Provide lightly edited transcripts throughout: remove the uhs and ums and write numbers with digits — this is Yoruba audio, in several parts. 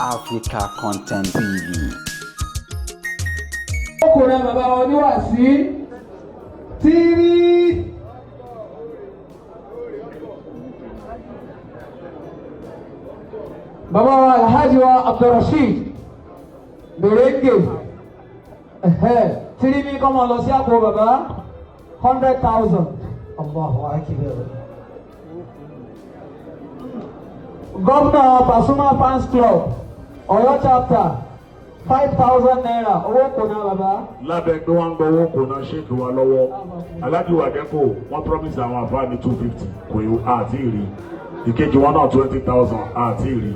Africa Content TV. Ọkùnrin bàbá oníwàásí TV. Bàbá wa Alhaji wa Abdulrasheed Berenge. TV kọ́mọ lọ sí àpò bàbá 100,000. Allahu Akbar. Gómìnà Pasuma Fans Club Ọ̀yọ́ chapter 5,000 naira owó kò ná bàbá. Lábẹ́ pé wọ́n ń gbọ́ owó kò ná ṣéèkì wa lọ́wọ́. Alhaji wa Deko wọ́n promise àwọn àfáà ní 250 kò yóò àti ìrì. Ìkejì wọn náà 20,000 àti ìrì.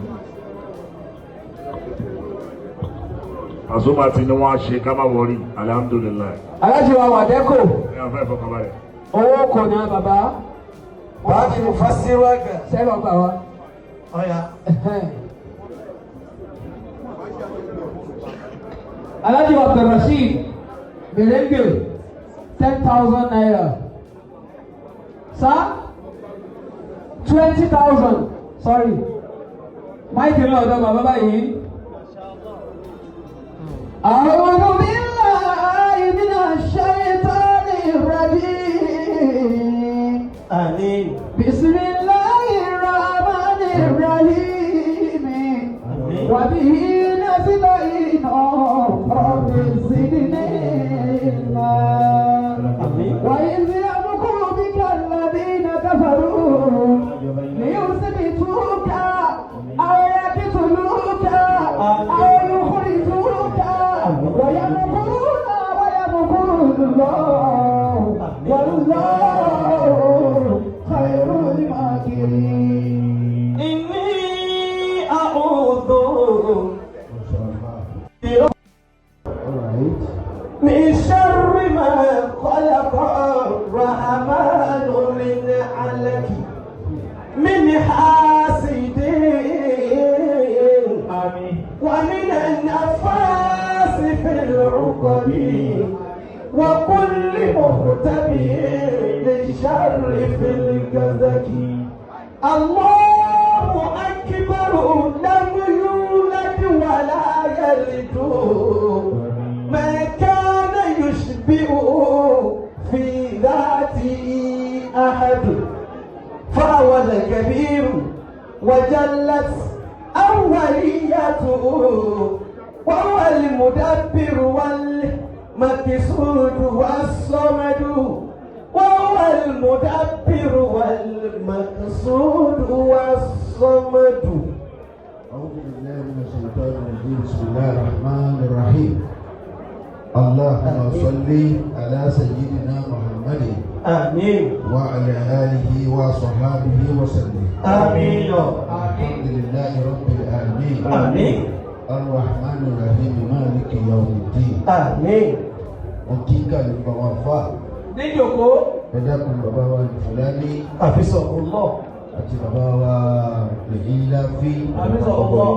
Pasuma ti ní wọ́n á ṣe ká má wọrí alhamdulilayi. Alhaji wa Deko Ẹ àfẹ́ ìfọkànbalẹ̀. owó kò ná bàbá. Báàgì mo fa sí wágà. Sẹ́wọ̀n gbà wá. Ọ̀ya. Alhaji wa Abdulrasheed Berenge 10,000 naira. Sir? 20,000. Sorry. Máìkì náà ọ̀dọ́ bàbá báyìí. A'udhu billahi minash shaitanir rajim. Àmín. Bismillahir rahmanir rahim. Àmín. Wa bihi nasta'in. Rabbi zidni ilma. Àmín. Wa idh yamkuru bika alladhina kafaru liyuthbituka aw yaqtuluka aw yukhrijuka wa yamkuruna wa yamkuru Allah wallahu khairul makirin. Inni a'udhu min sharri ma khalaqa ar-rahmanu min 'alaki min hasidin. Àmín. Wa min an-nafasi fil 'uqadi wa kulli muhtabin lisharri fil gazaki. Allahu akbar lam yulad wa la yalid ma kana yushbihu fi dhatihi ahad فهو الكبير وجلت أوليته وهو المدبر والمقصود والصمد وهو المدبر والمقصود والصمد. أعوذ بالله من الشيطان الرجيم بسم الله الرحمن الرحيم اللهم صل على سيدنا محمد آمين وعلى آله وصحبه وسلم آمين الحمد لله رب العالمين آمين الرحمن الرحيم مالك يوم الدين آمين. وكيك للوفاء Níjòkó. ẹ̀dàkùn bàbá wa Fúlàní حفظه الله. àti bàbá wa Lèyíláfí حفظه الله.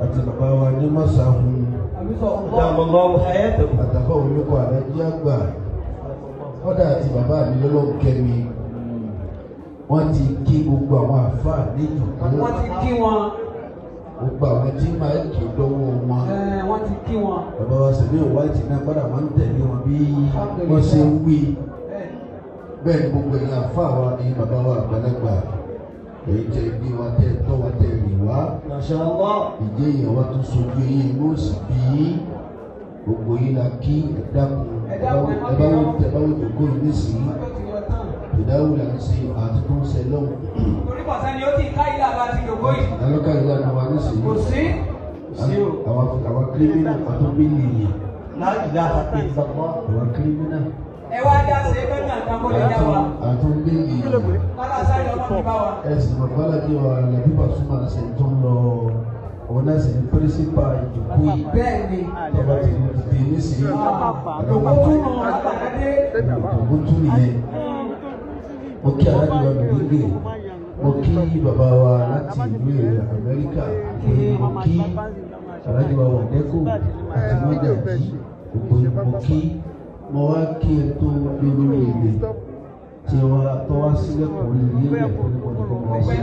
àti bàbá wa Nímọ̀sáhùn حفظه الله. دام الله حياته. àtàkọ́ olóko àdájí àgbà kọ́dà àti bàbá mi lọ́lọ́run kẹ́mi wọ́n ti kí gbogbo àwọn àfáà níjù Wọ́n ti kí wọn. gbogbo àwọn tí máa ń kí lọ́wọ́ wọn Wọ́n ti kí wọn. bàbá wa sẹ̀mí òwáìtì náà kọ́dà máa ń tẹ̀lé wọn bí wọ́n ṣe ń wí bẹ́ẹ̀ ni gbogbo ẹ̀yin àfáà wa ní bàbá wa àgbàlagbà èyí tẹ bí wa tẹ tọ́ wa tẹ rìn wá ما شاء الله. ìdí èèyàn wa tún sojú eyín inú òsì bí gbogbo yín la kí ẹ̀dákun ẹ̀báwò jòkó yìí nísìnyí ìdáwó là ń ṣe àti tó ń ṣe lọ́wọ́. Torí kò sẹ́ni ó ti ká ilé àbá ti jòkó yìí. alọ́ka ìlànà wa nísìnyí. Kò sí. àwọn kírímínà àtúnbílì yìí. لا إله إلا الله. àwọn kírímínà Ẹ wá já sí ẹgbẹ́ mi àtàkùn ìjà wa. àtúnbílì yìí. Kọ́lá sáré ọmọ mi bá wa. ẹ̀sìn babaláji wa làbí Pasuma ṣe tó ń lọ òun náà sì ní pírísípà ìjòkó yìí. Bẹ́ẹ̀ ni. tọ́ba ti di nísìnyí. Àdókò tún nù àtàkàdé. ògùn tún nìyẹn. mo kí aláàjì wa Berenge mo kí bàbá wa láti ìlú Amẹ́ríkà mo kí aláàjì wa Deko àti Mọ́gàjí gbogbo mo kí mo wá kí ẹ tó lórí èdè tí wọ́n tó wá sílẹ̀ kò rí rí rẹ̀ fún ìwọ̀n tó wọ́n sí.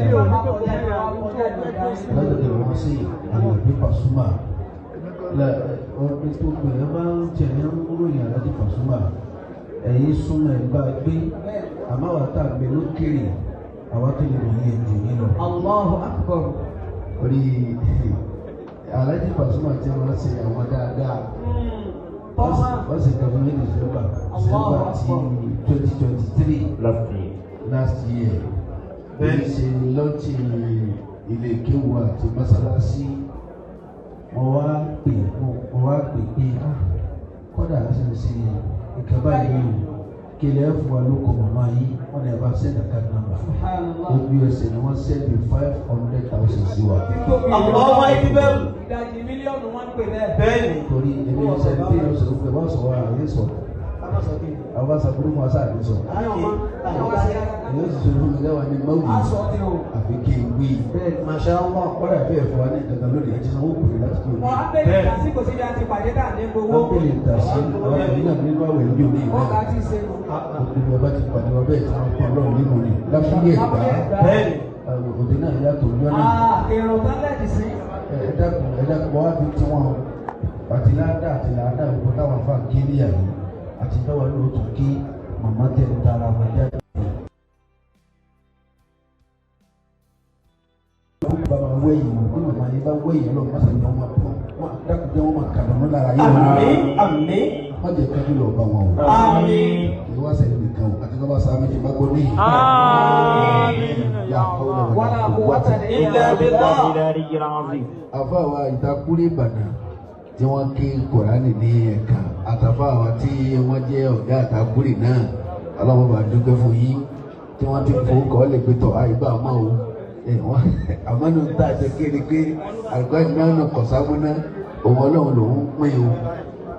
Lájọ̀dẹ̀ wọn sí àwọn ìgbé Pasuma ọdún tó gbé ẹ máa ń tẹ̀lé ròyìn Alhaji Pasuma ẹ̀yin súnmọ́ ẹ̀ bá gbé àmọ́ àwọn tá a gbé lókèrè àwọn tó lè ròyìn ẹ̀jù yín lọ. Allahu Akbar. orí Alhaji Pasuma tí wọ́n ṣe àwọn dáadáa wọ́n sì kàn fún mi ní December ti 2023 last year bẹ́ẹ̀ ṣe lọ́ọ̀tì ilé kéwù àti mọ́sálásí wọ́n wá pè pé kọ́dà ṣe ń ṣe ìkẹ́bá yìí o kí lè fún wa lóko màmá yìí wọ́n lè bá send account number ojú ẹsẹ̀ ni wọ́n send 500,000 sí wa. àwọn ọmọ ẹbí bẹ́ẹ̀ ìdajì mílíọ̀nù wọn pè bẹ́ẹ̀. bẹ́ẹ̀ni torí èmi ń sẹ́ni tí yóò sọ̀rọ̀ pé wọ́n sọ̀rọ̀ àyè sọ̀rọ̀ àwọn bá sàkúrú fún aṣáà ní sọ̀rọ̀ yóò sì sọ̀rọ̀ fún mi lẹ́wà ní mọ́wù àfi kí n wí Masha Allah. kọ́dà bẹ́ẹ̀ fún wa ní ìdàgbà lónìí ẹ̀ ti sanwó kùnú láti kí o ní. wọ́n á bẹ̀rẹ̀ ìdásí kò sí bí a ti pàdé dà ní gbowó. wọ́n bẹ̀rẹ̀ ìdásí àwọn ènìyàn náà nínú àwẹ̀ ní òní ìlú wọ́n kà á ti ṣe nù. òkùnrin ọba ti pàdé wa bẹ́ẹ̀ tí wọ́n kọ́ ọlọ́run nínú ni láfíyè ẹ̀gbá òde náà yàtọ̀ ọjọ́ náà. èrò tálẹ̀dì sí. ẹ̀dàkùn wá fi tí wọ́n àti láàdá òkú táwọn afá kí ní àyè àti táwọn olóòtú kí màmá tẹ̀ ń tara wọn jáde. bàbá wẹ̀yìn mọ̀ bí màmá yìí bá wẹ̀yìn lọ mọ́sá ní ọmọ pọ̀ wọ́n dákun jẹ́ wọ́n máa kà lọ́nà lára yìí wọ́n. àmín. wọ́n jẹ́ kájú lọ bá wọn o. àmín. èyí wá sẹ́yìn nìkan o àti lọ́ba sáà méjì bá gbọ́ níyì. wala quwwata illa billah. àfa wa ìtakúrẹ́ Ìbàdàn tí wọ́n ké Kùránì ní ẹ̀ka àtàfà àwọn tí wọ́n jẹ́ ọ̀gá àtàkùrì náà ọlọ́wọ́ bá dúpẹ́ fún yín tí wọ́n ti fowó kọ́ lè pe tọ̀ àyíbá àmọ́ o àmọ́ ní ta ṣe kéde pé àlùkò náà kọ̀sámúná òun ọlọ́run lòún pín o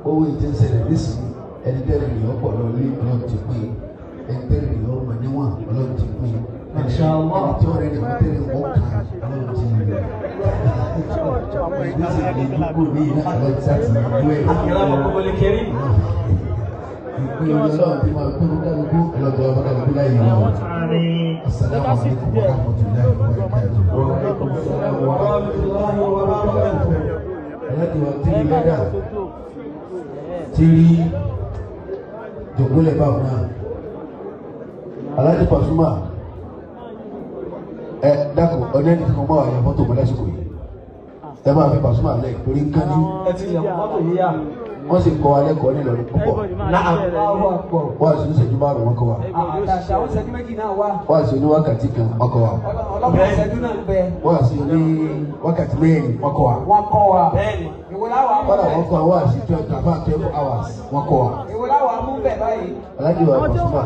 owó ìtí ń ṣẹlẹ̀ nísìnyí ẹni tẹ́lẹ̀ ní ọ̀pọ̀ lọ ní ọlọ́run ti pín ẹni tẹ́lẹ̀ ní ọmọ níwọ̀n ọlọ́run ti pín ẹni tí ọ̀rẹ́ rẹ̀ tẹ́lẹ̀ wọ́n kà ọlọ́run ti pín nísìnyí ìdúgbò ní iná ọlọ́run ti àti ìlú ẹ̀ ìpín ọlọ́run ti máa pín kálukú ọlọ́run ọba kálukú láyé wọn. Assalamu alaikum warahmatullahi wabarakatuh. Aláàdì wa tí lẹ́dà tí jòkólẹ̀ báwọn náà. Alhaji Pasuma ẹ dákun ọdẹ nìkan mọ́ àyàn fọ́tò mọ́ lásìkò yìí. Ẹ máa fi Pasuma lẹ̀ torí ń kánjú. ẹ ti yàn mọ́tò yìí yá. Wọ́n sì kọ́ alẹ́ kọ́ nílò púpọ̀. Wọ́n sì ń ṣẹ́jú márùn-ún wọn kọ́ wa. àtàṣà ó ṣẹ́jú méjì náà wá. Wọ́n sì ní wákàtí kan wọn kọ́ wa. ọlọ́pàá ṣẹ́jú náà ń bẹ. Wọ́n sì ní wákàtí mẹ́rin wọn kọ́ wa. wọ́n kọ́ wa. bẹ́ẹ̀ni. ìwọ láwa mú Kọ́dà bẹ̀. wọ́n kọ́ wa sí 12 hours wọn kọ́ wa. ìwọ láwa mú bẹ̀ báyìí. Alhaji wa Pasuma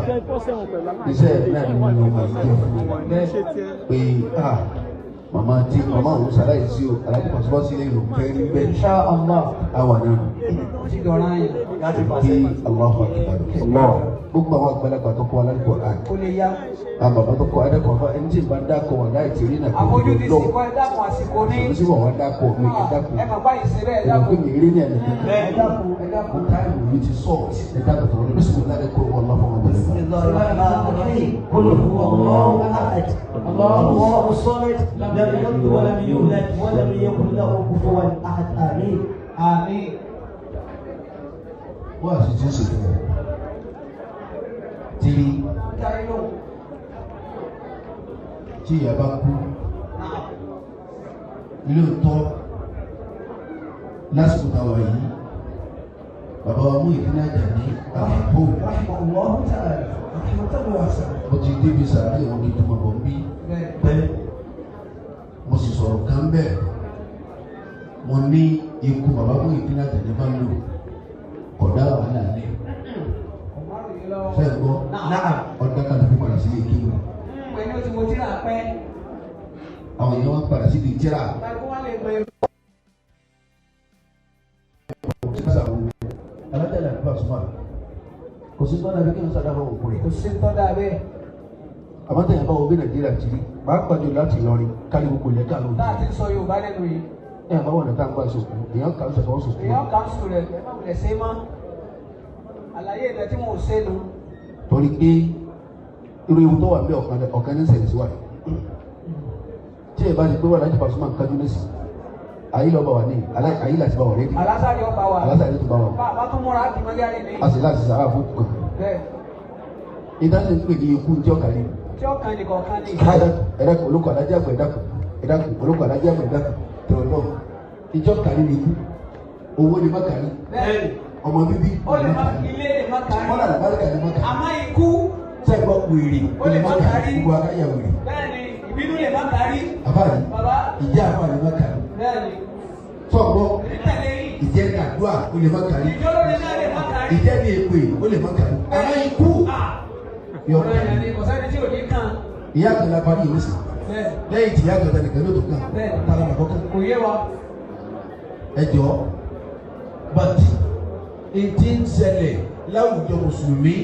iṣẹ́ náà ni mo máa ń jẹ fún mi pé màmá òun ṣàlàyé sí o Alhaji Pasuma sílẹ̀ yóò fẹ́ rí bẹ́ẹ̀. Insha Allah. Àwa náà ti dọ̀rọ̀ yẹn. kí Allahu Akbar. Gbogbo àwọn àgbàlagbà tó kọ́ aládùúgbò náà. kó lè yá. Àwọn bàbá tó kọ́ adẹ́kọ̀ọ́ fún ẹni tí ì bá ń dákọ̀ wà láì tí ì rí nà kó àfojú ti sì kọ́ ẹ dákun àsìkò ní. òun sì wọ̀ wá dákọ̀ mi ì dákọ̀. ẹ máa báyìí ṣe bẹ́ẹ̀ Ẹ dákun. mi rí ní ẹ̀mí kankan. Ẹ dákun táìmù yìí ti sọ̀ ẹ dákun tó wọlé bísí láti kó wọn lọ́fọ̀ wọn bẹ̀rẹ̀ fún. قل هو الله احد الله الصمد لم يلد ولم يولد ولم يكن له كفوا احد امين. àmín. Wọ́n àti tí ó sì fún ọ. Tí ìyá bá kú ilé òótọ́ lásìkò táwa yìí bàbá wa mú ìdílé àjà ní àbò. Mo ti débi sàárè wọn kí n tó máa bọ̀ ń bí. Mo sì sọ̀rọ̀ kan bẹ́ẹ̀. Mo ní ikú bàbá mú ìdílé àjà ní bá lò kọ̀dá wàhálà ní. Fẹ́ gbọ́ ọ̀dà kan tó padà sílé kí wọn. pẹ̀lú tí mo ti rà pẹ́. Àwọn èèyàn wọn padà sílé tíra. báyìí wọ́n lè gbé. Alájà ní Pasuma kò sí gbọ́dọ̀ bí kí n sọ̀dá fún òkú rẹ̀. kò sí tọ́da bẹ́ẹ̀. Àbátẹ̀yìn bá wo bí Nàìjíríà ti rí máa ń pàjọ láti Ìlọrin kárí gbogbo ilẹ̀ káàlù. táà ti sọ Yorùbá lẹ́nu yìí. Ẹ àbá wọn nìkan gbà sòkò èèyàn kà ń sọ̀kọ̀ sòkò. èèyàn kan sùn rẹ̀ ẹ má wulẹ̀ ṣe mọ́. àlàyé ìtẹ́ tí mo ò ṣe nu. Torí pé irú ewu tó wà ní ọ̀kan ní sẹ̀lẹ̀ síwáyé. Tí ẹ bá ti pé wà láti Pasuma ń kájú lẹ́sìn ayé lọ bá wà ní ayé láti bá wà lẹ́yìn. alásàrí ọba wa. alásàrí tó bá wà. bá tún múra kí mọ́gá rẹ̀ ní. a sì láti sàrà fún kan. bẹ́ẹ̀. ìdájọ́ ń pè ní ikú tí ọkàn ní. tí ọkàn ní kọ̀ọ̀kan ní. ẹ̀dàkùn olóko alájà àgbà ẹ̀dàkùn olóko alájà àgbà ẹ̀dàkùn tẹ̀wọ̀n náà ìjọ kàrí ní ikú owó ni má kàrí. bẹ́ẹ̀. ọmọ bíbí ó lè má ilé lè má kàrí. ọ̀là àlùbáríkà ni má kàrí. àmọ́ ikú. sẹ́gbọ́ wèrè ó lè má kàrí. gbogbo akáyà wèrè. bẹ́ẹ̀ni ìbínú lè má kàrí. àbáyé bàbá. ìjà àbáyé má kàrí. bẹ́ẹ̀ni. sọ̀gbọ́ ìtẹ̀lé yìí. ìjẹ́ ní àdúrà ó lè má kàrí. ìjọ́lórí náà lè má kàrí. ìjẹ́ ní èpè ó lè má kàrí. àmọ́ ikú yọ ọ̀rọ̀ ìyá ni kò sẹ́ni tí ò ní kàn. ìyá àgbàlá parí ìwé sí. lẹ́yìn tí ìyá àgbàlá nìkan ló tó kàn. tara àkọ́kọ́. kò yé wa. ẹ jọ bàtí ètí ń ṣẹlẹ̀ láwùjọ mùsùlùmí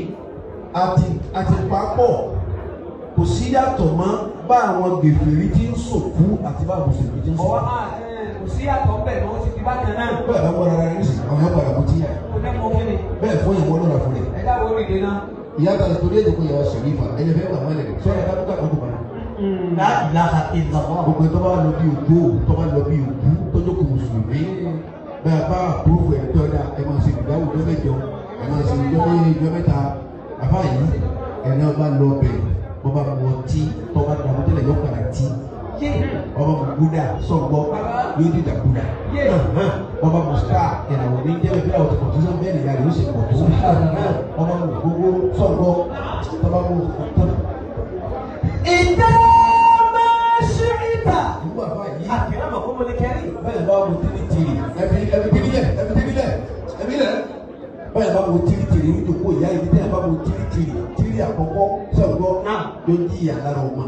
àti papọ̀ kò sí yàtọ̀ mọ́ bá àwọn gbèfèrí tí ń sòkú àti bá mùsùlùmí tí ń sòkú. kò sí yàtọ̀ bẹ́ẹ̀ ni wọ́n ti di bákan náà. bẹ́ẹ̀ bá wọ́n rárá ní sìn àwọn yàgbà àbò tí yà. kò ní mọ kí ni. bẹ́ẹ̀ fún ìwọ lọ́ra fún rẹ̀. ẹ dáwọ́ orí ìdè náà. ìyá àgbàlá torí èdè kò yẹ wá sẹ̀rí ìfà ẹni fẹ́ wà mọ́lẹ̀ sọ́yà ká dúkà kókò bá. gbogbo tó bá lọ bí ògbó tó bá lọ bí ògbú tó jókòó mùsùlùmí bẹ́ẹ̀ bá àpúrúfù ẹ̀ tó dá ẹ máa ṣe ìdáwó tó mẹ́jọ ẹ máa ṣe ìjọ mẹ́ta àbá yìí ẹ̀rọ bá lọ bẹ̀ bọ́ bá wọ tí tó bá dàbọ̀ tẹ́lẹ̀ yọ kàrà tí ọba mu gúdà sọ̀gbọ́ yóò di dàgúdà ọba mu star ìràwọ̀ ní jẹ́ bẹ́ẹ̀ àwọn tòkòtò sọ bẹ́ẹ̀ nìyá yóò ṣe pọ̀ tó ọba mu gbogbo sọ̀gbọ́ ọba mu tọ́lá. ìdá máa ṣe ìta. ìwọ àbá yìí àkìrá mọ̀ kó mo lè kẹ́rì. bẹ́ẹ̀ bá wo tìrìtìrì ẹbí lẹ̀ báyìí bá wo tìrìtìrì ní ìdókòwò ìyá yìí tẹ́lẹ̀ bá wo tìrìtìrì àkọ́kọ́ sọ̀gbọ́ yóò jí àlára ọmọ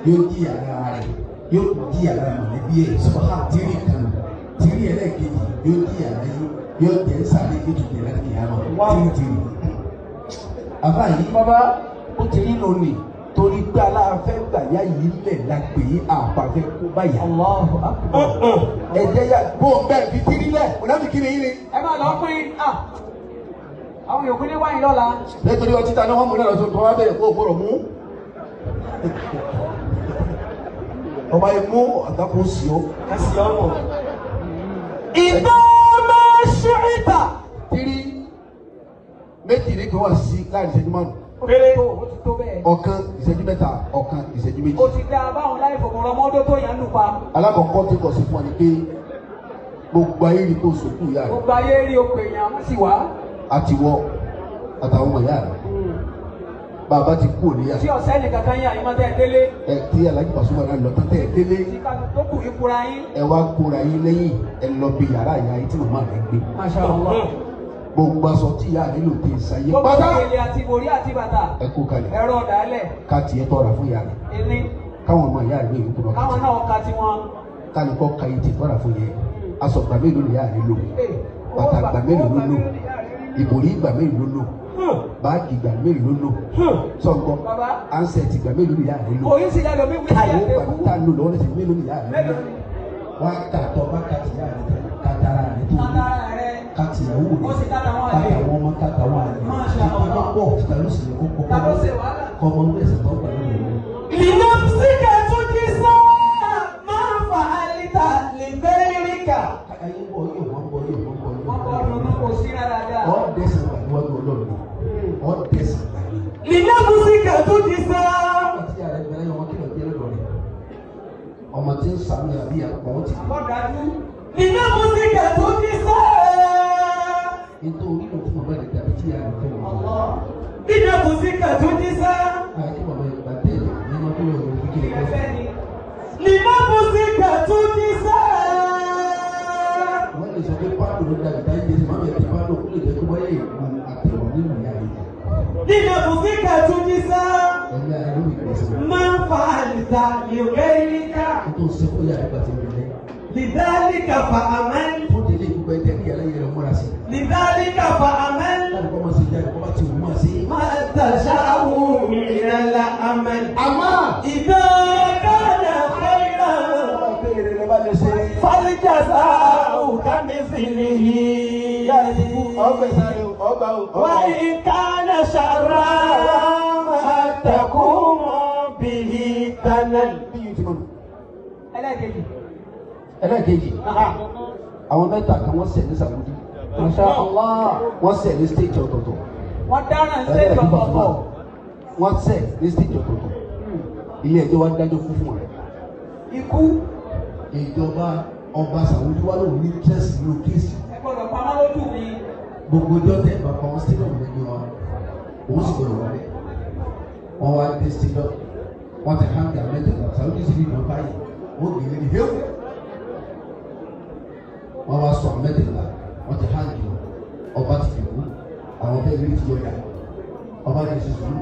yóò jí àlára rẹ̀ yóò jí àlára mọ̀lẹ́bí ẹ̀ sọ́kà tìrì kan tìrì ẹlẹ́ẹ̀kejì yóò jí àlára yìí yóò jẹ́ sáré yóò tún jẹ́ láti kìyàmọ̀ tìrìtìrì. àbá yìí bàbá ó ti rí lónìí torí pé aláàfẹ́ gbàyà yìí lẹ̀ la pè é àpàfẹ́ kó báyà. ẹ̀jẹ̀ yà bó bẹ́ẹ̀ fi kiri lẹ̀ ọ̀nàmì kiri yìí ni. ẹ máa lọ pín àwọn yòókù ní wáyé lọ́la. nítorí ọtí ta ni wọ́n mú náà lọ́sọ̀ tó wá bẹ̀rẹ̀ kó o gbọ́dọ̀ mú. ọba yìí mú àgbàkó sí ọ. ká sí ọmọ. ìdá máa ṣe ìta. kiri méjì ní kí wọ́n sí láàrin ìṣẹ́jú márùn-ún. péré ó ti tó bẹ́ẹ̀. ọ̀kan ìṣẹ́jú mẹ́ta ọ̀kan ìṣẹ́jú méjì. ó ti dá báwọn láì fòmùrọ̀ ọmọdé tó yàn lù pa. alákọ̀ọ́kọ́ tí kò sí fún ọ ni pé gbogbo ayé rí tó sòkú ìyá rẹ̀. gbogbo ayé rí o pè yàn wọ́n sì wá. àtiwọ́ àtàwọn ọmọ ìyá rẹ̀ bàbá ti kú òní yà. tí ọ̀sẹ́ nìkan kan yàn yín máa tẹ̀ délé. ẹ tí Alhaji Pasuma náà lọ tán tẹ̀ délé. tí kálukú tó kù yín kura yín. ẹ wá kóra yín lẹ́yìn ẹ lọ bí yàrá ìyá yín tí màmá rẹ̀ gbé. Masha Allah. gbogbo aṣọ tí ìyá rẹ̀ lò dé ìsàyè gbogbo pátá. ìrèlè àti ìbòrí àti bàtà. ẹ kó kalẹ̀. ẹ̀rọ ọ̀dàlẹ̀. ká tiẹ̀ tọ́ra fún ìyá rẹ̀. ẹni. káwọn ọmọ ìyá rẹ̀ lè yókù lọ. káwọn náà ka tiwọn. kálukọ́ ka yìí ti tọ́ra fún yẹn. aṣọ gbà mélòó ni ìyá rẹ̀ lò. bàtà gbà mélòó ló lò. ìbòrí gbà mélòó ló lò. báàgì gbà mélòó ló lò. sọ̀gbọ́n ansẹ̀tì gbà mélòó ni ìyá rẹ̀ lò. òyìn sì lẹ́nu mi wíwá káyọ̀ gbà tá lò lọ́wọ́ lẹ́sẹ̀ mélòó ni ìyá rẹ̀ lò. wá kàtọ́ bá kàtì ìyá rẹ̀ tẹ̀ kàtàrà rẹ̀ tó lò. kàtì ìyàwó rẹ̀ kàtàwọn ọmọ kàtàwọn àlè. ìpàdé pọ̀ tìtà ló sì ní kó kọ́kọ́ kọ́mọ ní ẹsẹ̀ tó gbà lónìí. linafsika tujisa máa fa alita libẹ́ríkà. ayé bọ̀ yóò wọ́n bọ̀ yóò wọ́n bọ̀ yóò. wọ́n bọ̀ ọdún kò sí rárá. ọ̀ dẹ́sẹ̀ gbà níwájú ọlọ́run ọ̀ dẹ́sẹ̀ gbà ní. linafsika tujisa. àti ààrẹ bẹ̀rẹ̀ yọ wọn kí lọ jẹ́ lọ́dọ̀ rẹ̀ ọmọ tí ń sàmì àbí àpò àwọn ti. àbọ̀dájú. linafsika tujisa. nítorí orí ló fún ọmọ rẹ̀ tàbí tí ààrẹ fẹ́ lọ. linafsika tujisa. àti bàbá yẹn gbà tẹ̀lé nínú ọdún yóò fi kí lè fẹ́. linafsika tujisa. wọ́n lè sọ pé páàdù ló dàbí táyé jẹ́ sèmáàmù ẹ̀ tí páàdù kúlè jẹ́ kó wáyé ìlú àtẹ̀wọ̀ nínú ìyá rẹ̀. linafsika tujisa. ẹ̀mí ara ló ń gbèsè. máa fa alita libẹ́ríkà. nítorí sẹ́kọ̀ yà nígbà tí ó lé. lidhalika fa amal. fún délé gbogbo ẹ̀jẹ̀ ní yàrá yẹrẹ múra sí. lidhalika fa amal. láti kọ́ máa ṣe jáde kọ́ bá ti wù máa ṣe. ma tasha'u minal amal. àmọ́ idha kana khayran. faljaza'u kamithlihi. wa in kana sharran fattaqumu bihi tanal. ẹlẹ́ẹ̀kejì. ẹlẹ́ẹ̀kejì àwọn mẹ́ta kan wọ́n ṣẹ̀ ní Saudi. Masha Allah. wọ́n ṣẹ̀ ní stage ọ̀tọ̀ọ̀tọ̀. Wọ́n dáná stage ọ̀tọ̀ọ̀tọ̀. wọ́n ṣẹ̀ ní stage ọ̀tọ̀ọ̀tọ̀. ilé ẹjọ́ wa dájọ́ kú fún wọn. Ikú. ìjọba ọba Saudi wa lòun ní tẹ́sí ní kéèsì. Ẹ gbọ́dọ̀ pamọ́ lójú mi. gbogbo ọjọ́ tẹ bàbá wọn stadium lẹ́gbẹ̀ẹ́ wọn òun sì gbọ́dọ̀ wọlé. wọ́n wá dé stadium wọ́n ti hàn gà mẹ́tẹ̀ẹ̀ta Saudi sì ní ìgbà báyìí wọ́n gbé ní hẹ́wù. wọ́n wá sọ mẹ́tẹ̀ẹ̀ta wọ́n ti hàn jù ọba ti dìbò àwọn bẹ́ẹ̀ ní ti yọ̀yà ọba ti ṣe sùúrù.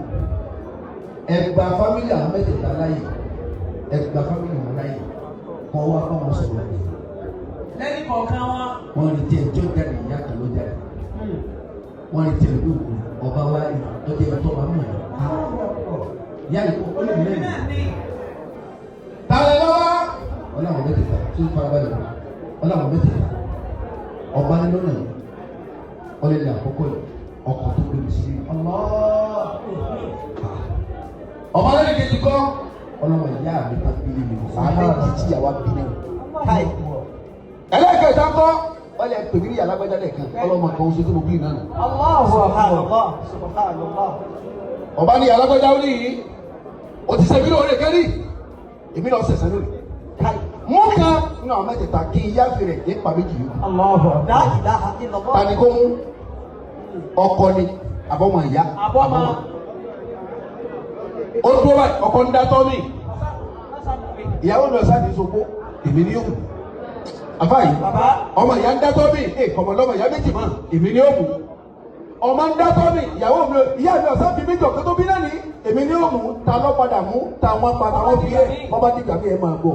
ẹgbà fámìlì àwọn mẹ́tẹ̀ẹ̀ta láyè ẹgbà fámìlì wọn láyè kọ́ wá bá wọn sọ̀rọ̀ ní. Lẹ́yìn kọ̀ọ̀kan wọn. wọ́n rí tí ẹjọ́ jáde ìyá kan ló jáde. wọ́n rí tí ẹjọ́ òkú ọba wa rí ọjọ́ ìtọ́ wa mọ̀ ẹ́. ìyá yìí kọ́ ó lè mí lẹ́yìn. tààrẹ lọ́wọ́ ọlọ́run mẹ́tẹ̀ẹ̀ta tó farabalẹ̀ ọlọ́run mẹ́tẹ̀ẹ̀ta ọba nínú náà ọlẹ́ ní àkọ́kọ́ yìí ọkọ̀ tó gbé mi sí ọba lẹ́yìn kejì kọ́ ọlọ́run ìyá mi ká bílí mi àmì títí àwa bílí mi. ẹlẹ́kẹ̀ẹ́ta kọ́ ọlẹ́ pèmí ní yàrá gbẹ́dẹ́ lẹ́ẹ̀kan ọlọ́run kan oṣù tó mo bílí náà. ọba ní yàrá gbẹ́dẹ́ ó ní yìí o ti sẹ́mi lóore kẹ́rì èmi náà ṣẹ̀ṣẹ̀ lórí. mú kan nínú àwọn mẹ́tẹ̀ẹ̀ta kí n yá fèrè ní pàméjì yìí. tani kó mú ọkọ ni àbọ̀mọ̀ ìyá Àbọ̀mọ̀. ó dúró báyìí ọkọ ń dá tọ́ mi ìyàwó mi ọ̀sán ní ìṣòkó èmi ni yóò mú àfáàyè ọmọ ìyá ń dá tọ́ mi ọmọ lọ́mọ ìyá méjì mọ́ èmi ni yóò mú ọmọ ń dá tọ́ mi ìyàwó mi ìyá mi ọ̀sán fi méjì ọ̀kẹ́ tó bí náà ní èmi ni yóò mú ta lọ́ padà mú ta wọn padà wọn fi yẹ wọ́n bá dìgbà bí ẹ máa gbọ́.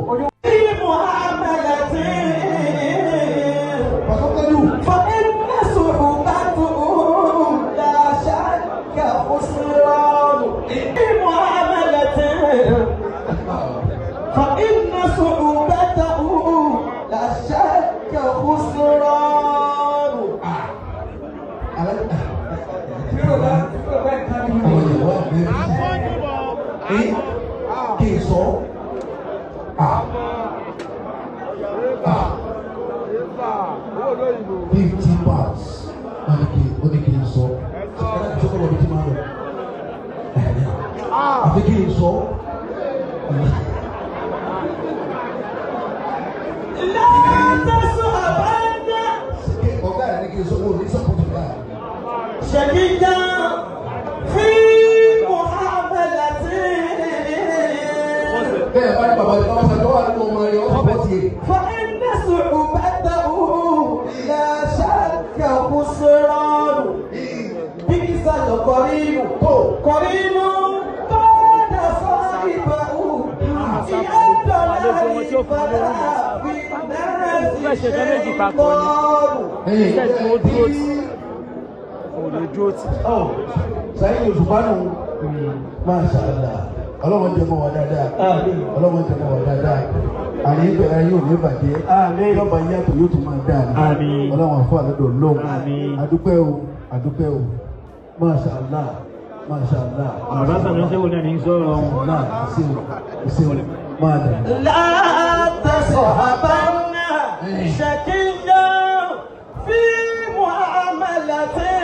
فإن صعوبته لا شك خسران. kí n sọ £50 ó ní kí n sọ ṣọkọ lọ bí tí máa lọ àfi kí n sọ. ọ̀gá ẹ̀ ní kí n sọ wọ́n ní sọ́kùtù báyìí. شديدا في معاملته bẹ́ẹ̀ bá ní bàbá rẹ̀ bá wà lọ́wọ́ àdúgbò ọmọ rẹ̀ ọ̀sán bọ́ tiẹ̀. فإن صعوبته لا شك خسران. بئس القرين قرين قاد صاحبه إلى الضلال فلا في الناس شيطان. sẹ́yìn òṣùpá nù Masha Allah ọlọ́run jẹ́ mọ́ wa dáadáa ọlọ́run jẹ́ mọ́ wa dáadáa àní ìbẹ̀rẹ̀ yóò ní bàjẹ́ yọba yàtọ̀ yóò tún máa dáa ọlọ́run àfọ àlọ́dọ̀ lóhùn adúpẹ́ o adúpẹ́ o Masha Allah Masha Allah. bàbá sàmì ṣé wò ní sọ̀rọ̀ ọ̀hún. náà ìṣèwọ̀n máa dà. لا تصحبن شكيا في معاملته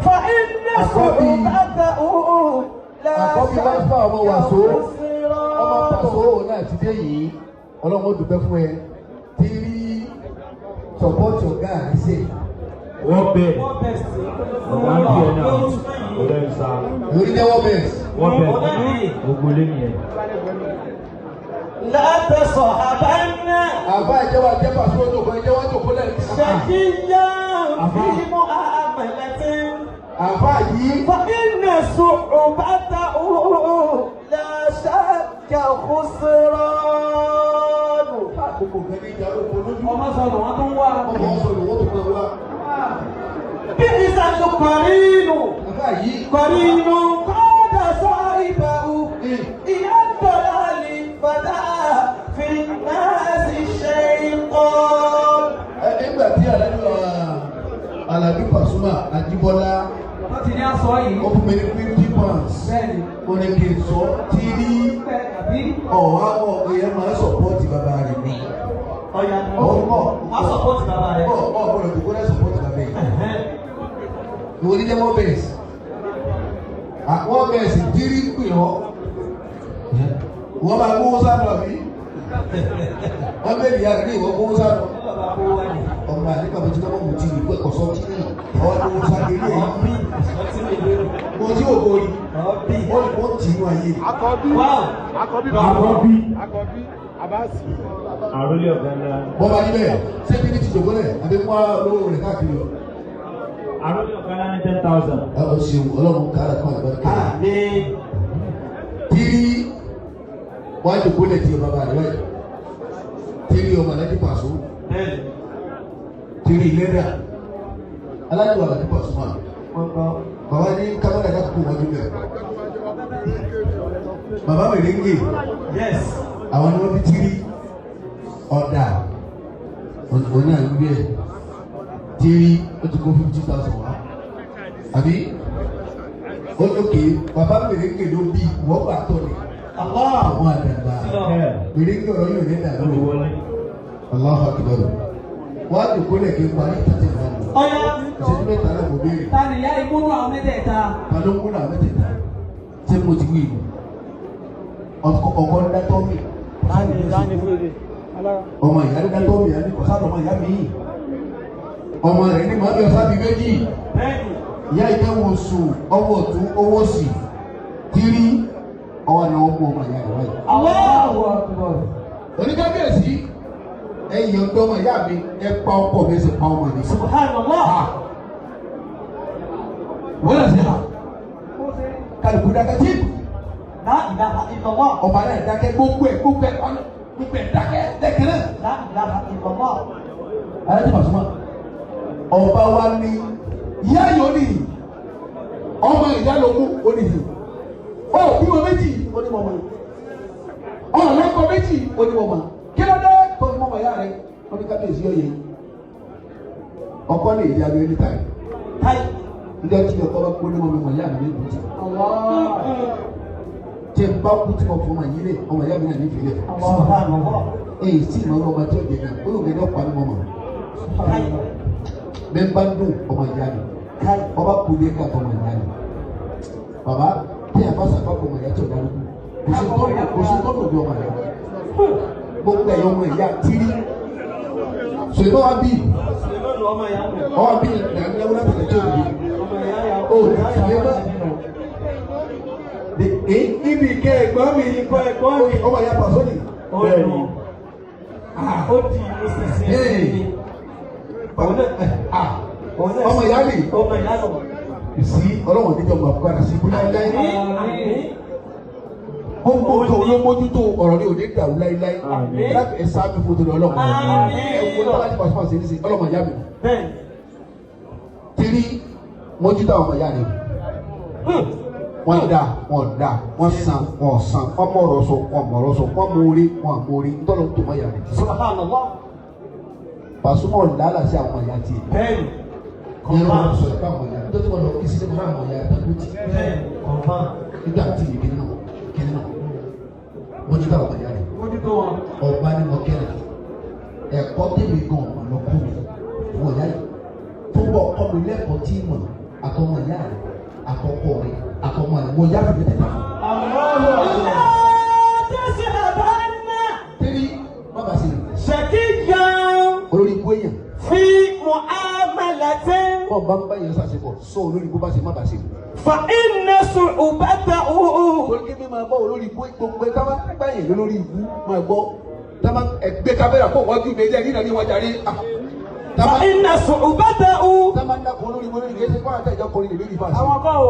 فإن صعوبته لا àkọ́bí bá fà ọmọ wàsó ọmọ pàṣọ خسران. náà ti dé yìí ọlọ́run ó dùpẹ́ fún ẹ tí rí sọpọ́tì ọ̀gá àdìsẹ́ wọ́n bẹ̀ ọ̀gá ń bí ẹ náà ọ̀gá ń sa lórí jẹ́wọ́ bẹ́ẹ̀. wọ́n bẹ̀ gbogbo lé nìyẹn. لا تصحبن àbá ìjọba jẹ́ pàṣẹ òjòkó ìjọba òjòkó lẹ́yìn. شكيا في معاملته àbá yìí فإن صعوبته لا شك خسران. àkókò kẹ́lí ìjà òkò lójú Ọmọ sọ̀rọ̀ wọn tún wá. ọmọ wọn sọ̀rọ̀ wọ́n tó máa wá. بئس القرين àbá yìí قرين قاد صاحبه إلى الضلال فلا في الناس شيطان. nígbà tí Alábí Pasuma Ajíbọ́lá Wọ́n ti ní aṣọ yìí. ó fún mi ní £50 Bẹ́ẹ̀ni. ó ní kí n sọ tí rí Bẹ́ẹ̀ tàbí. ọ̀wá èèyàn máa ń sọ̀pọ̀tì support bàbá rẹ̀. Ọ̀gbọ́dọ̀ tó gbọ́dọ̀ support bàbá yìí. Ìwọ ní jẹ́ more best. More best dírí pè ọ́. Wọ́n máa gbówó sábà bí. Wọ́n bẹ̀rẹ̀ ìyá rẹ̀ ní ìwọ gbówó sábà. Ọmọ àdébà bó ti lọ́wọ́ mo ti rí pé kọ̀sọ́ tí ní ọwọ́ tó ń sáré ilé yìí. Mo tí ò borí. Wọ́n tì í nú ayé. Àkọ́bí. Àrólé ọ̀gá ńlá. Bọ́ bá níbẹ̀ ṣé bí ní ti jòkó lẹ̀ àbí wọ́n á lówó rẹ̀ káàkiri lọ. Àrólé ọ̀gá ńlá ní 10,000. Ọ ṣeun Ọlọ́run kára kan àgbà kẹ́lẹ́. Tírí wọ́n á jòkó lẹ̀ tí ọba bá rẹ̀ wáyé. Tírí ọmọ alájí pàṣọ. Tírí lẹ́dà alájí wà lájí pàṣọ máa. Bàbá ní kámẹ́rà ká kó wájú bẹ̀. Bàbá mi lè ń gè. Àwọn ni wọ́n fi tírí ọ̀dà òní àgbẹ̀ ẹ̀ tírí ó ti kó 50,000 wá. Àbí ó lókè bàbá mèrèké ló bí wọ́n gbà tó ni. Àwọn àdàgbà mèrèké ọ̀rọ̀ yóò ní dàgbà lọ́wọ́. Aláwọ̀ akíbọ̀rọ̀. Wọ́n á dùn kólẹ̀ kí n parí tàtí ìlànà. Ìṣẹ́jú mẹ́ta náà mo béèrè. Ta ni ìyá ìmúnú àwọn mẹ́tẹ̀ẹ̀ta? Ta ló ń múnú àwọn mẹ́tẹ̀ẹ̀ta? Ṣé mo ti wí ìlú? Ọkọ ń dátọ́ mi. Ọmọ ìyá ń dátọ́ mi, àbí kọ̀sá lọ́mọ ìyá mi yìí. Ọmọ rẹ̀ ní màá bí ọ̀sá bíi méjì. Ìyá ìjẹ́ wo sùn ọwọ́ ọ̀tún owó sì tírí ọwọ́ ni wọ́n mú ọmọ ìyá rẹ̀ wáyé. Oníkábíyèsí ẹ̀yìn ọ̀dọ́ ọmọ ìyá mi ẹ pa ọkọ mi sì pa ọmọ mi. Wọ́n lọ sí ha. Kálukú dákẹ́ tí. Ọba náà dákẹ́ gbogbo ẹ̀ dákẹ́ lẹ́kẹ̀rẹ́. Alájí Pasuma ọba wa ní ìyá yóò ní ọmọ ìyá ló mú oníhìn. Ó bí wọn méjì onímọ̀mọ́. Ọ̀lọ́kọ méjì onímọ̀mọ́. Kí ló dé tó ní mọ̀mọ́ ìyá rẹ̀ oníkábíyèsí ọ̀yẹ́? Ọkọ lè di abẹ́ ní táyì. Nígbà tí ọkọ bá kó ní mọ̀mọ́ ìyá mi ní ìbùtì. Tí n bá kú tí mo fọmọ yìí lé ọmọ ìyá mi náà ní ìfìlẹ̀. Èyí sì máa ń lọ ọmọ tí ó jẹ náà ó yóò gbé dọ́pọ̀ ní mọ̀mọ́. Bẹ́ẹ̀ bá ń dùn ọmọ ìyá mi. Ọba kú ní ẹ̀ka ọmọ ìyá mi. Bàbá tí a bá sàpá ọmọ ìyá tí ò dárúkú. Kò sí tọ́lù bí ọmọ ìyá. Gbogbo ẹ̀yọ́ ọmọ ìyá tírí. Sèlú wa bí. Ọwọ́ bí ìdàgbẹ́wò láti lè tó òbí. Ó sèlú wa. Ibi ìkẹ́ ẹ̀gbọ́n mi ikọ̀ ẹ̀gbọ́n mi. Ọmọ ìyá pàṣọ ni. Bẹ́ẹ̀ni. Ó di ìsinsin. Ọmọ ìyá mi. Ọmọ ìyá lọ. Sí ọlọ́wọ̀n níjọ máa fún àdásí ibú láíláí. Gbogbo tó ló mójútó ọ̀rọ̀ ní òde dàrú láíláí. Láti ẹ̀sán mi fún torí ọlọ́wọ̀n. Ẹ̀wọ̀n lọ́wọ́ láti pàṣípàṣẹ ṣe ní sí ọlọ́wọ̀n ìyá mi. Tírí mójútó àwọn ọmọ ìyá rẹ̀. Wọ́n dá wọ́n san wọ́n san wọ́n mọ̀rọ̀ sọ wọ́n mọ̀rọ̀ sọ wọ́n mórí wọ́n mórí ntọ́lọ́ tó mọ̀ ìyá rẹ̀. Pasuma ọ̀dàlà sí àwọn ìyá tiẹ̀. Yẹ́n wọ́n sọ ẹ̀ka àwọn ìyá tó ti wọ́n lọ kí sí ẹ̀ka àwọn ìyá tó ti. Nígbà tí ìyè kìnnìún mójútó àwọn ìyá rẹ̀. Ọba ni mo kẹ́rẹ̀ ẹ̀kọ́ tèmi gan ọ̀mà lọ kú mi wọ̀ ìyá rẹ̀ tó bọ̀ kọ́ mi lẹ́kọ̀ọ́ tí mọ̀ àtọmọ ìyá rẹ̀ àtọkọ rẹ̀ àtọmọ rẹ̀ wọ̀ ìyá rẹ̀ tètè fún. Tẹ́lí bàbá sí i. Olórí ikú èèyàn. Fi mu'amalatin. Wọ́n bá ń bá yẹn sàṣepọ̀ sọ olórí ikú bá ṣe má bàa ṣe. Fa inna su'ubatahu. Olórí kébí máa bọ́ olórí ikú gbogbo ẹ̀ táwọn bá yẹn lórí ikú máa gbọ́. Táwọn ẹgbẹ́ kámẹ́rà kó wájú mi ẹ̀jẹ̀ nínú ìwọ̀n jàre. Fa inna su'ubatahu. Táwọn dákọ̀ olórí ikú lórí kébí kó àtẹ̀ ìjọ kọrin lórí ìfàṣẹ. Àwọn kọ́ o.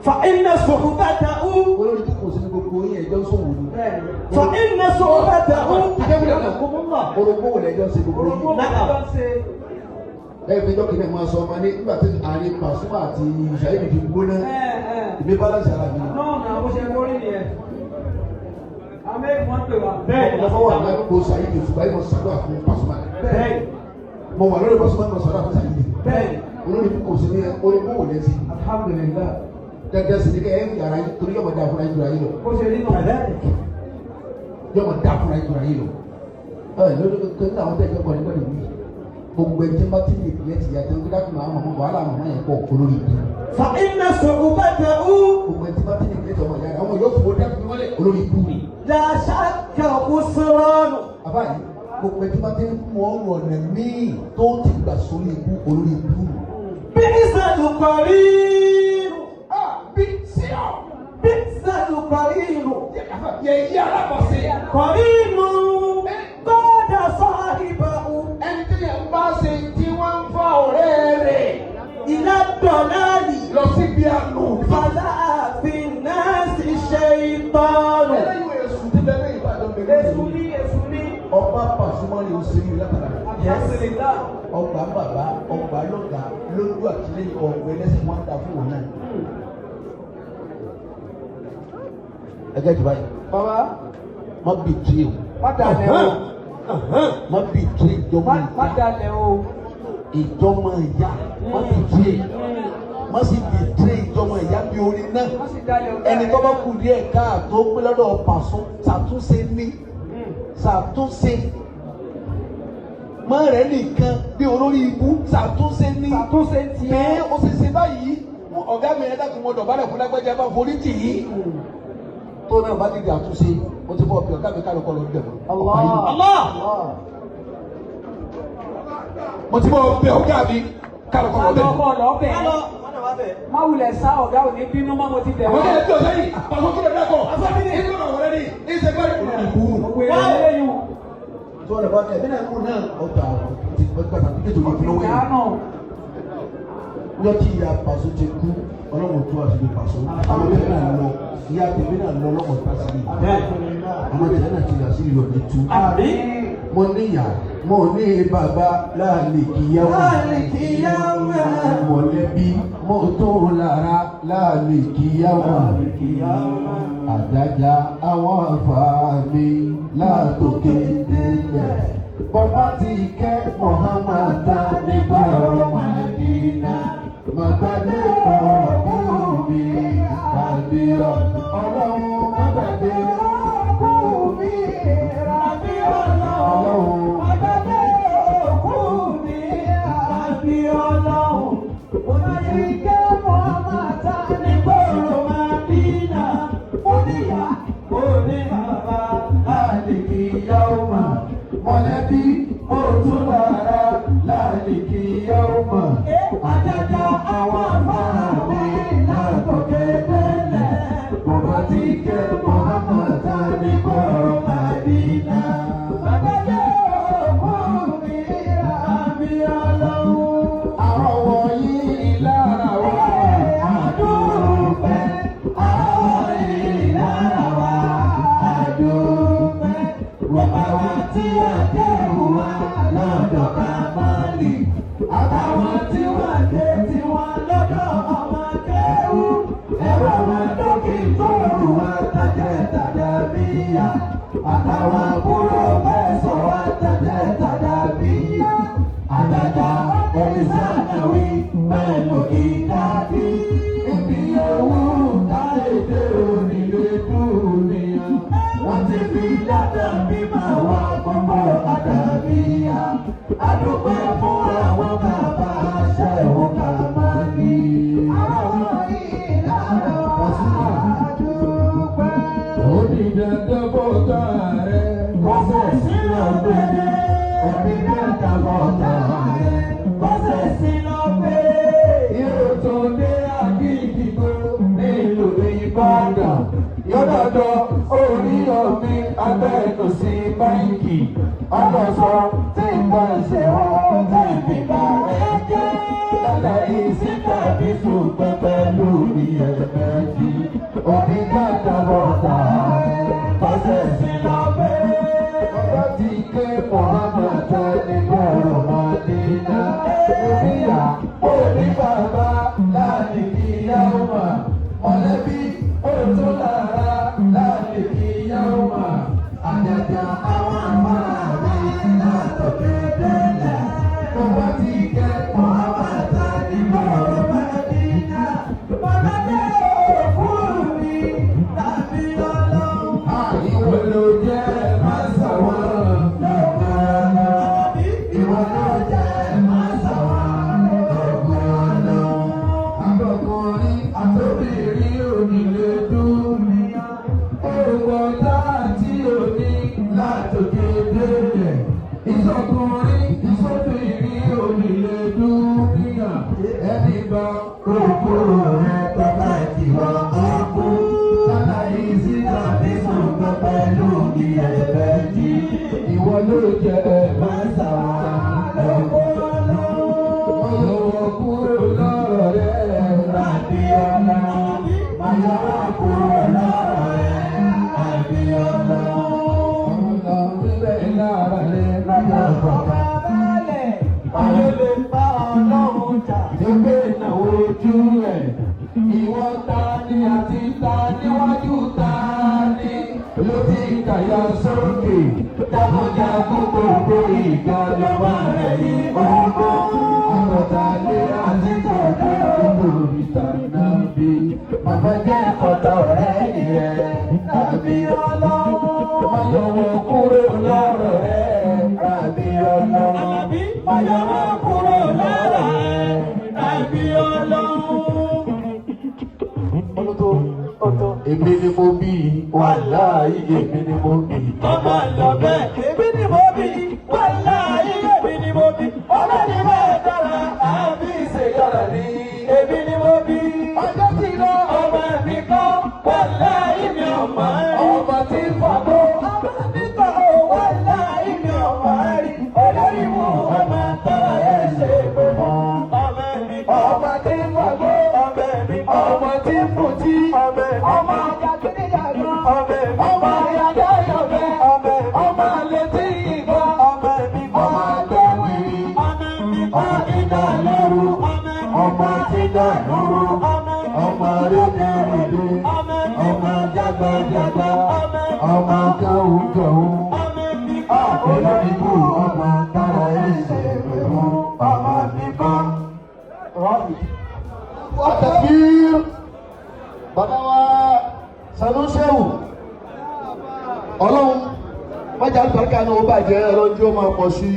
Fa inna su'ubatahu. Olórí ikú kò sí ní gbogbo yẹn ẹjọ́ sọ̀wọ́ ni. Fa inna su'ubatahu. Orogbo wò lẹ́jọ́ ṣe gbogbo yìí. Ẹ fi dọ́kítà máa sọ ọmọ ní nígbà tí àárín Pasuma àti Ṣàyẹ̀mí ti gbóná. Ìbí balance ara mi. Náà bó ṣe lórí nìyẹn. Àmì ìwọ̀n pè wá. Ọmọ wà láti kó Ṣàyẹ̀mí ṣùgbọ́n ìmọ̀ sàdúrà fún Pasuma. Mo wà lórí Pasuma ìmọ̀ sàdúrà fún Ṣàyẹ̀mí. Olórí kò sí ní orogbo wò lẹ́sìn. Alhamdulillah. Gẹ́gẹ́ sí ni kẹ́ ẹ̀ ń yàrá yìí torí yọ̀mọ̀ dá fúnra yín jura yín lọ. Bó ṣe rí nù. Yọ̀mọ̀ dá fúnra yín jura yín lọ. Lórí tó ní àwọn tẹ̀sán kọ́ni gbọ́dọ̀ wí. gbogbo ẹjẹ bá ti lè pilẹ̀ ti yàtọ̀ nígbà tó máa mọ̀ wàhálà màmá yẹn pọ̀ olórí ìdí. fa iná sọ̀rọ̀ bá tẹ̀ ú. gbogbo ẹjẹ bá ti lè pilẹ̀ tọmọ yàrá ọmọ yóò fowó dẹ́kun wọlé olórí ìdú ni. làṣà kẹ̀kọ́ sọ̀rọ̀. àbáyé gbogbo ẹjẹ bá ti mú ọrùn ọ̀nà míì tó ti gbà sórí ikú olórí ìdú ni. bí sẹ́nu kọ̀rí. bí sí ọ. bí sẹ́nu kọ̀rí nù. yẹ iye alábọ̀sẹ̀. kọ̀rí nù. kọ́dà sọ́ọ́dìbà ú. ẹni tí yẹn bá ṣe tí wọ́n ń fọ ọ̀rẹ́ rẹ̀. ìlà dọ̀láàlì. lọ síbi àánú. fàlà àfinàṣì ṣe ìtọ́nù. ẹlẹ́yìn èsù ti bẹ̀rẹ̀ ìbàdàn bẹ̀rẹ̀ èsù ní èsù ní. ọba Pasuma ni ó ṣe ní látara. yẹ́sìlẹ̀ náà. ọgbà bàbá ọgbà lọ́gà lójú àtìlẹ́yìn ọ̀gbẹ́ lẹ́sìn wọn dà fún òun náà. ẹgẹ́ ti báyìí. bàbá má bì tí o. má dalẹ̀ o. má bì tí ìjọba má ìyá. dalẹ̀ o. ìjọba ìyá má bì tí e. má sì bì tí ìjọba ìyá bí orin náà. má sì dalẹ̀ o. ẹni tó bá kù díẹ̀ káàtó pé lọ́dọ̀ Paso ṣàtúnṣe ní ṣàtúnṣe. má rẹ̀ nìkan bí olórí ibú ṣàtúnṣe ní. ṣàtúnṣe tiẹ̀. pé ó ṣe ṣe báyìí ọ̀gá mi ẹ̀dá kò mọ dọ̀bálẹ̀ fún lágbájá bá forí tì í. tó náà bá níbi àtúnṣe mo ti fọ ọ̀pẹ ọ̀gá mi kálukọ lọ bẹ̀ mọ́. Allah. mo ti fọ ọ̀pẹ ọ̀gá mi kálukọ lọ bẹ̀ mọ́. kálukọ lọ bẹ̀. má wulẹ̀ sá ọ̀gá ò ní bínú mọ́ mo ti bẹ̀ àwọn wọ́n. kẹ́lẹ́ tí o sẹ́yìn pàṣẹ kí lè dákọ̀ inú àwọn ọ̀rẹ́ ni ìṣe gbọ́dọ̀ kò ní kú. òwe lẹ́yìn o. tó ọ̀rẹ́ bá tẹ̀ mí náà kú náà ọ̀tà ti gbàgbà kí tó yẹ fúnlọ́wọ́ yẹn. ìyáàánú. lọ tí ìyá Paso ti kú ọlọ́run tó àṣírí Paso àwọn tẹ̀lé náà lọ ìyá tẹ̀lé náà lọ lọ́kọ̀ tásìrì àwọn tẹ̀lé náà ti àṣírí lọ ní tú. mo níyà mo ní bàbá láàlì kìyàwó mọ̀lẹ́bí mo tó lára láàlì kìyàwó àdájà àwọn àfààní látòkè délẹ̀ bọ́lá ti kẹ́ Muhammad nígbà Madina màgbàdé ọ̀rọ̀ mi àbíọ̀ ọlọ́run màgbàdé ọ̀rọ̀ mi àbíọ̀ ọlọ́run màgbàdé ọ̀rọ̀ mi àbíọ̀ ọlọ́run bọ́lá ti kẹ́ Muhammad nígbà Madina oníyà oníyàrá àdìgíyàwó mà mọ̀lẹ́bí òtún lára láàlìkì yóò mọ̀. Àjàjà àwọn afárá mi látọ̀kẹ́ tẹ́lẹ̀. Bàbá ti kẹ́ Muhammad ní kọ̀rọ̀ Màdínà. Bàbá òkú mi àbí ọlọ́run. Àwọn wọ̀nyí lára wa àdúpẹ́. Àwọn wọ̀nyí lára wa àdúpẹ́. Bàbá wa tí a dẹ́rù wa lọ́dọ̀ Kamali. Àtàwọn tí wọ́n dé tí wọ́n lọ́dọ̀ ọmọ Kéwú. Ẹ̀rọ wọn dókè tó rù wá tajẹ́ tàdá bíyà. Àtàwọn àbúrò mẹ́sàn wá tajẹ́ tàdá bíyà. Àdàjà Ẹ̀rísánàwí pẹ̀lú ìdádí. Ibi owó táyé onílé dúnìyà. Wọ́n ti fi dáadáa bímọ wá gbogbo àdàbíyà. Adúpẹ́ fún àwọn bàbá aṣẹ́wó Kamali. Àwọn ìlànà Pasuma dúpẹ́. Ó di dandan bọ́tà rẹ̀. Kọ́sẹ̀ sílọ̀ gbére. Ó di dandan bọ́tà rẹ̀. Kọ́sẹ̀ sílọ̀ gbére. Yóò tó dé àgídìgbò nílùú Ìbàdàn. Yọ́dọ̀dọ̀ orí omi abẹ́ẹ̀kọ̀ sí báńkì. Ọlọ́sọ tí ìgbà ṣe wọ́n tí ìbíbá rẹ̀ jẹ́. Lálẹ́ ìsìnkà bí ṣùgbọ́n pẹ̀lú ìyẹ̀mẹ́jì. Òbí dàgbà bọ̀tà pàṣẹ sí lọ́bẹ̀. Ọ̀rọ̀ ti ké Muhammad ní kọ̀rọ̀ Màdínà. Òbíyà òní bàbá láàrin ìyàwó mà. Mọ̀lẹ́bí òtún lára láàrin ìyàwó mà. Àjàjà àwọn àmàlà látọ̀kẹ́ délẹ̀. Bàbá ti kẹ́ Muhammad ní kọ̀rọ̀ Màdínà. Mọ̀lẹ́bí òkú mi tàbí ọlọ́run. Ìwọ ló jẹ́ màsàwọ̀ lọ́kàn. Ìwọ ló jẹ́ ìsọkùnrin ìsọbìnrin onílé dúkìá ẹni bá kókó rẹ̀ tọ́ka ìwà ọkọ sálàyé síta fífún kan pẹ̀lú ìyá ẹ̀fẹ́ jí ìwọ ló jẹ máa sàrà ẹ̀kọ́ lọ́wọ́ lọ́wọ́ kúrò lọ́rọ̀ rẹ̀ láti ọ̀la lọ́wọ́ kúrò lọ́rọ̀ rẹ̀ láti ọ̀la ọ̀la lára rẹ̀ láyọ̀ bàbá balẹ̀ ayé lè bá ọlọ́run jà nígbè ìnáwó ojú rẹ̀ ìwọ ta ni àti ta níwájú ta ni ló ti kàyà sókè jagunjagun gbogbo ìgbà lọ́wọ́ rẹ̀ ní ọgbọ́n àtọ̀tàlẹ́ àti tọ̀tà gbogbo ìta náà bí bàbá jẹ́ ọ̀tọ̀ rẹ̀ rẹ̀ tàbí ọlọ́run mayọ̀wọ̀ kúrò lọ́rọ̀ rẹ̀ tàbí ọlọ́run mayọ̀wọ̀ kúrò lọ́rọ̀ rẹ̀ tàbí ọlọ́run. Èmi ni mo bí wàláhì èmi ni mo bí. Ọmọ lọ bẹ́ẹ̀. Èmi ni mo bí wàláhì èmi ni mo bí. Ọmọ ni bẹ́ẹ̀ dára àbí ìṣèyọ̀rọ̀ ni. Èmi ni mo bí. Ọjọ́ tí lọ ọmọ mi kọ́ wàláhì mi ọmọ rí. Ọmọ tí ń fọ́gbó ọmọ mi kọ́ wàláhì mi ọmọ rí. Olórí mu ọmọ tọ́lá ẹ̀ ṣe pé mọ́. Ọmọ mi kọ́ ọmọ tí ń fọ́gbó ọmọ mi kọ́ ọmọ tí ń fùtí ọmọ ọmọ àjàgbéyàgbọ́ ọmọ àyàdáyọ̀bẹ ọmọ létí ìgbọ́ ọmọ àgbẹ̀wìrì ọmọ ìdá lóru ọmọ tìdá lóru ọmọ rédèrèdè ọmọ jágbàjàgbà ọmọ gàwùgàwù olódìbò ọmọ tára ẹsẹ̀ ìwẹ̀wò ọmọ nìkan. wọ́n tẹ̀lé bàbá wa Sanusewu ọlọ́run wájà àlùbáríkà náà ó bàjẹ́ ọlọ́jọ́ máa pọ̀ sí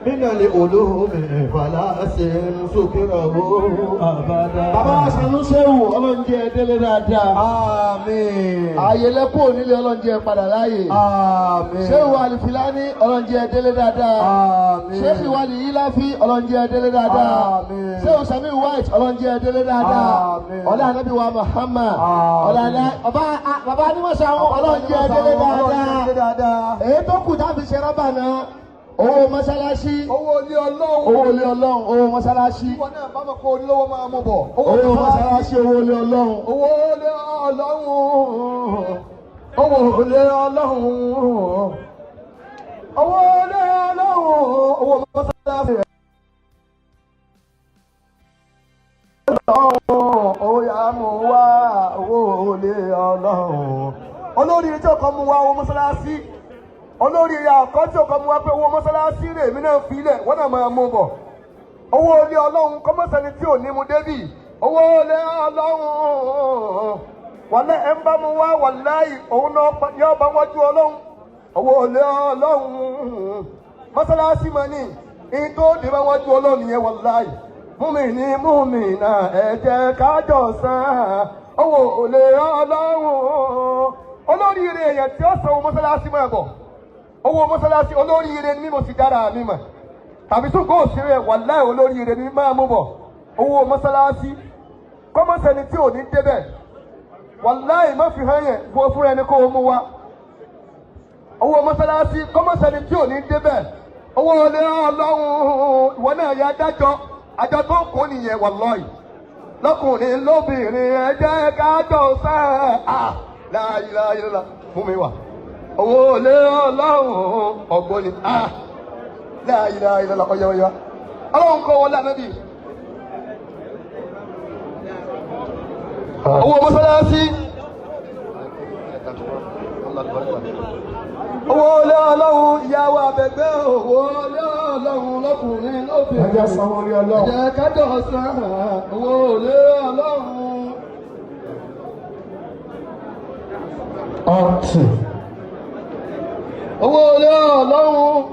nínú ilé olóhùn ìfàlà ẹsẹ̀ sókè ọ̀hún àbádá. bàbá wa Sanusewu ọlọ́njẹ́ délé dáadáa. àmín. ààyè lẹ́kọ̀ọ́ nílé ọlọ́njẹ́ padà láàyè. àmín. Shehu Alifilani ọlọ́njẹ́ délé dáadáa. àmín. Sheikh Wali Ilafi ọlọ́njẹ́ délé dáadáa. àmín. Shehu Samiu White ọlọ́njẹ́ délé dáadáa. àmín. ọlá Ànábì wa Muhammad. ọlá bàbá anímọ̀sá ọlọ́njẹ́ délé dáadáa. èyí tó kù tábí ṣe rábà náà owó mọ́sálásí. owó ilé ọlọ́run. owó ilé ọlọ́run owó mọ́sálásí. ìwọ náà bá mọ̀ kó olówó máa mú bọ̀. owó mọ́sálásí owó ilé ọlọ́run. owó ilé ọlọ́run. owó ilé ọlọ́run. owó ilé ọlọ́run. owó mọ́sálásí. owó yà mú wá owó ilé ọlọ́run. olórí tí ọkọ mú wá owó mọ́sálásí. olórí àkọ́jú ọkọ̀ mu wá pé owó mọ́sálásí rè mí náà fi ilẹ̀ wọ́n náà máa mú bọ̀. owó ilé ọlọ́run kọ́mọ́sẹ́ni tí ò ní mu débì. owó ilé ọlọ́run wàlẹ́ ẹ̀ ń bá mu wá wàláyì òun náà yóò bá wájú ọlọ́run. owó ilé ọlọ́run mọ́sálásí mọ́ ni ìyìn tó dé bá wájú ọlọ́run yẹn wàláyì. múmi náà ẹ jẹ́ ká jọ san owó ilé ọlọ́run. olórí ire èèyàn tí ó san owó mọ́sálásí mọ́ ẹ̀ bọ̀. owó mọ́sálásí olóríire ni mo sì dára mi mọ̀ tàbí tún kó òṣèré wàláhì olóríire ni máa mú bọ̀. owó mọ́sálásí kọ́mọ́sẹ́ni tí ò ní débẹ̀ wàláhì má fi hàn yẹn fún fúnra ẹni kó o mú wa. owó mọ́sálásí kọ́mọ́sẹ́ni tí ò ní débẹ̀ owó ilé ọlọ́run ìwọ náà yà dájọ́ àjọ tó kó nìyẹn wàláhì. lọ́kùnrin lóbìnrin ẹ jẹ́ ká jọ sáà láyìláyìlá fún mi wà. owó ilé ọlọ́run ọ̀gbọ́n ni láyìláyìlá ọ̀yọ̀ọ̀yọ̀ ọlọ́run kọ́ wọlé ànábì. owó mọ́sálásí owó ilé ọlọ́run ìyàwó abẹ́gbẹ́ owó ilé ọlọ́run lọ́kùnrin lóbìnrin ẹ̀jẹ̀ sanwó ilé ọlọ́run ẹ̀jẹ̀ kájọ sàn owó ilé ọlọ́run. ọtí owó ilé ọlọ́run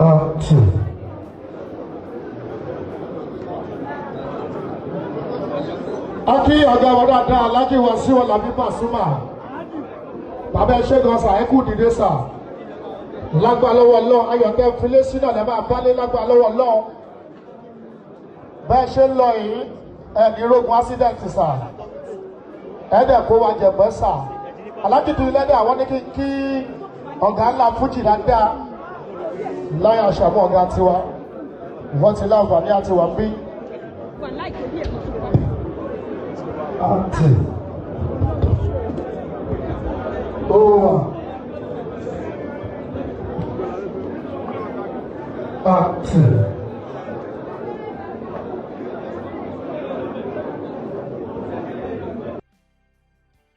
ọtí. Aki ọ̀gá wa dáadáa Aláàjì Wasiu Alabi Pasuma bàbá ẹ ṣe gan sà ẹ kú dìde sà lágbà lọ́wọ́ Ọlọ́run ayọ̀kẹ́ filé sínú ẹ̀ máa bálé lágbà lọ́wọ́ Ọlọ́run bẹ́ẹ̀ ṣe ń lọ yìí ẹ̀ ní rogun accident sà ẹ̀ dẹ̀ kó wa jẹ̀gbẹ́ sà alájùtù ilẹ́dẹ̀ àwọn ní kí ọ̀gá ńlá fújì dáadáa láyé àṣàmú ọ̀gá tiwa wọ́n ti láǹfààní àti wà bí. Àtẹ̀. Ó wà.